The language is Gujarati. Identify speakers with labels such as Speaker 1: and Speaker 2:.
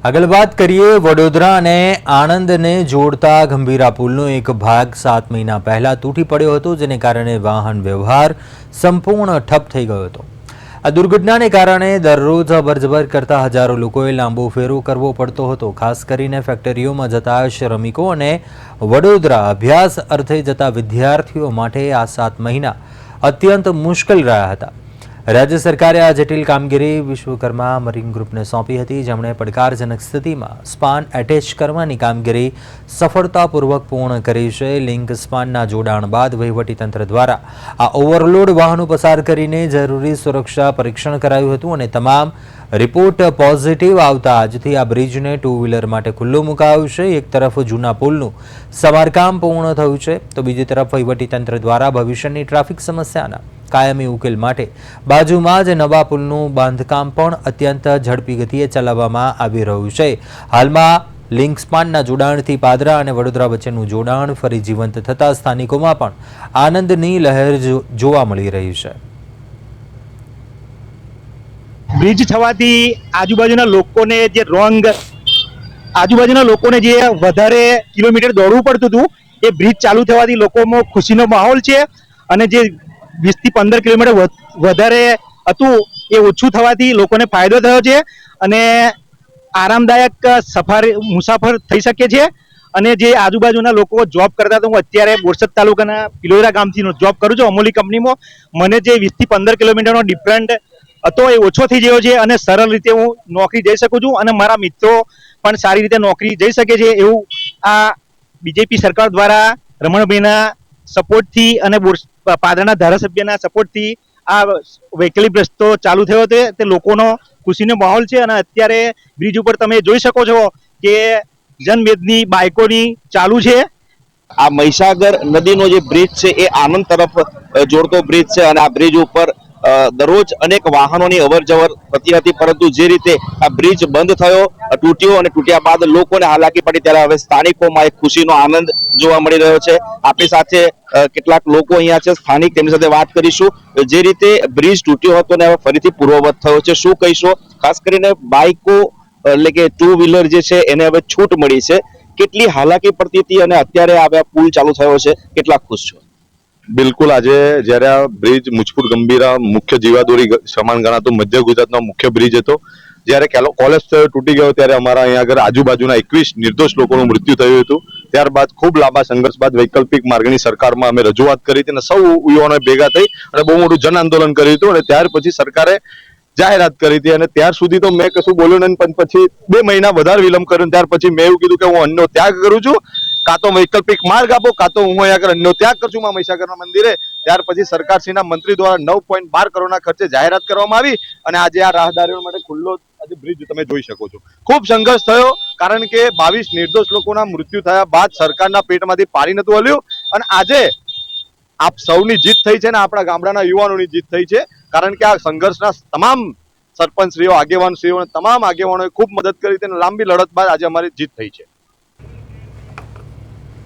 Speaker 1: આગળ વાત કરીએ વડોદરા અને આણંદને જોડતા ગંભીરા પુલનો એક ભાગ 7 મહિના પહેલા તૂટી પડ્યો હતો, જેને કારણે વાહન વ્યવહાર સંપૂર્ણ ઠપ થઈ ગયો હતો। આ દુર્ઘટનાને કારણે દરરોજ અવરજવર કરતા હજારો લોકોએ લાંબો ફેરો કરવો પડતો હતો। ખાસ કરીને ફેક્ટરીઓમાં જતા શ્રમિકો અને વડોદરા અભ્યાસ અર્થે જતા વિદ્યાર્થીઓ માટે આ 7 મહિના અત્યંત મુશ્કેલ રહ્યા હતા। राज्य सरकारे आ जटिल कामगीरी विश्वकर्मा मरीन ग्रुप ने सौंपी थी, जेमणे પડકારજનક સ્થિતિમાં સ્પાન એટેચ કરવાની કામગીરી સફળતાપૂર્વક પૂર્ણ કરી છે। લિંક સ્પાનના જોડાણ બાદ વહીવટીતંત્ર દ્વારા આ ઓવરલોડ વાહનો પસાર કરીને જરૂરી સુરક્ષા પરીક્ષણ કરાયું હતું અને તમામ રિપોર્ટ પોઝિટિવ આવતા આજથી આ બ્રિજને 2 વ્હીલર માટે ખુલ્લો મુકાયો છે। એક તરફ જૂના પુલનું સમારકામ પૂર્ણ થયું છે, તો બીજી તરફ વહીવટીતંત્ર દ્વારા ભવિષ્યની ટ્રાફિક સમસ્યાના કાયમી ઉકેલ માટે બાજુમાં જ નવા પુલનું બાંધકામ પણ અત્યંત ઝડપી ગતિએ ચલાવવામાં આવી રહ્યું છે। હાલમાં લિંક સ્પાનના જોડાણથી પાદરા અને વડોદરા વચ્ચેનું જોડાણ ફરી જીવંત થતા સ્થાનિકોમાં પણ આનંદની લહેર જોવા મળી રહી છે।
Speaker 2: બ્રિજ થવાથી આજુબાજુના લોકોને જે વધારે કિલોમીટર દોડવું પડતું હતું, એ બ્રિજ ચાલુ થવાથી લોકોમાં ખુશીનો માહોલ છે અને જે 20 થી 15 કિલોમીટર વધારે હતું એ ઓછું થવાથી લોકોને ફાયદો થયો છે અને આરામદાયક મુસાફર થઈ શકે છે। અને જે આજુબાજુના લોકો જોબ કરતા હતા, હું અત્યારે બોરસદ તાલુકાના પિલોરા ગામથી જોબ કરું છું અમૂલી કંપનીમાં। મને જે 20 થી 15 કિલોમીટરનો ડિફરન્ટ હતો એ ઓછો થઈ ગયો છે અને સરળ રીતે હું નોકરી જઈ શકું છું અને મારા મિત્રો પણ સારી રીતે નોકરી જઈ શકે છે। એવું આ બીજેપી સરકાર દ્વારા રમણભાઈના સપોર્ટથી અને પાદરાના ધારાસભ્યના સપોર્ટથી આ વૈકલ્પિક રસ્તો ચાલુ થયો છે। તે લોકોનો ખુશીનો માહોલ છે અને અત્યારે બ્રિજ ઉપર તમે જોઈ શકો છો કે જનમેદની બાઇકોની ચાલુ છે।
Speaker 3: આ મહીસાગર નદીનો જે બ્રિજ છે એ આનંદ તરફ જોડતો બ્રિજ છે અને આ બ્રિજ ઉપર દરરોજ અનેક વાહનોની અવરજવર થતી હતી, પરંતુ જે રીતે આ બ્રિજ બંધ થયો, તૂટ્યો અને તૂટ્યા બાદ લોકોને હાલાકી પડી, ત્યારે હવે સ્થાનિકોમાં એક ખુશીનો આનંદ જોવા મળી રહ્યો છે। આપણી સાથે કેટલાક લોકો અહીંયા છે સ્થાનિક, તેમની સાથે વાત કરીશું। જે રીતે બ્રિજ તૂટ્યો હતો ને હવે ફરીથી પૂર્વવત થયો છે, શું કહીશો? ખાસ કરીને બાઇકો એટલે કે 2 વ્હીલર જે છે એને હવે છૂટ મળી છે, કેટલી હાલાકી પડતી હતી અને અત્યારે આ પુલ ચાલુ થયો છે, કેટલા ખુશ છો?
Speaker 4: બિલકુલ, આજે જ્યારે આ બ્રિજ મુજપુર ગંભીરા મુખ્ય જીવાદોરી સમાન ગણાતો મધ્ય ગુજરાતનો મુખ્ય બ્રિજ હતો, જ્યારે કોલેજ તૂટી ગયો ત્યારે અમારા અહીંયા આગળ આજુબાજુના 21 નિર્દોષ લોકોનું મૃત્યુ થયું હતું। ત્યારબાદ ખૂબ લાંબા સંઘર્ષ બાદ વૈકલ્પિક માર્ગની સરકારમાં અમે રજૂઆત કરી હતી અને સૌ યુવાનોએ ભેગા થઈ અને બહુ મોટું જન આંદોલન કર્યું હતું અને ત્યાર પછી સરકારે જાહેરાત કરી હતી અને ત્યાર સુધી તો મેં કશું બોલ્યો નહીં, પણ પછી 2 મહિના વધારે વિલંબ કર્યો। ત્યાર પછી મેં એવું કીધું કે હું અન્નનો ત્યાગ કરું છું, કાં તો વૈકલ્પિક માર્ગ આપો, કાં તો હું અહીંયા આગળ અન્નનો ત્યાગ કરું છું મહીસાગરના મંદિરે। ત્યાર પછી સરકારશ્રીના મંત્રી દ્વારા 9.12 કરોડના ખર્ચે જાહેરાત કરવામાં આવી અને આજે આ રાહદારીઓ માટે ખુલ્લો આજે બ્રિજ તમે જોઈ શકો છો। ખૂબ સંઘર્ષ થયો, કારણ કે 22 નિર્દોષ લોકોના મૃત્યુ થયા બાદ સરકારના પેટમાંથી પાણી નતું હલ્યું અને આજે આપ સૌની જીત થઈ છે ને આપણા ગામડાના યુવાનોની જીત થઈ છે, કારણ કે આ સંઘર્ષના તમામ સરપંચશ્રીઓ, આગેવાનશ્રીઓ અને તમામ આગેવાનોએ ખૂબ મદદ કરી હતી અને લાંબી લડત બાદ આજે અમારી જીત થઈ છે।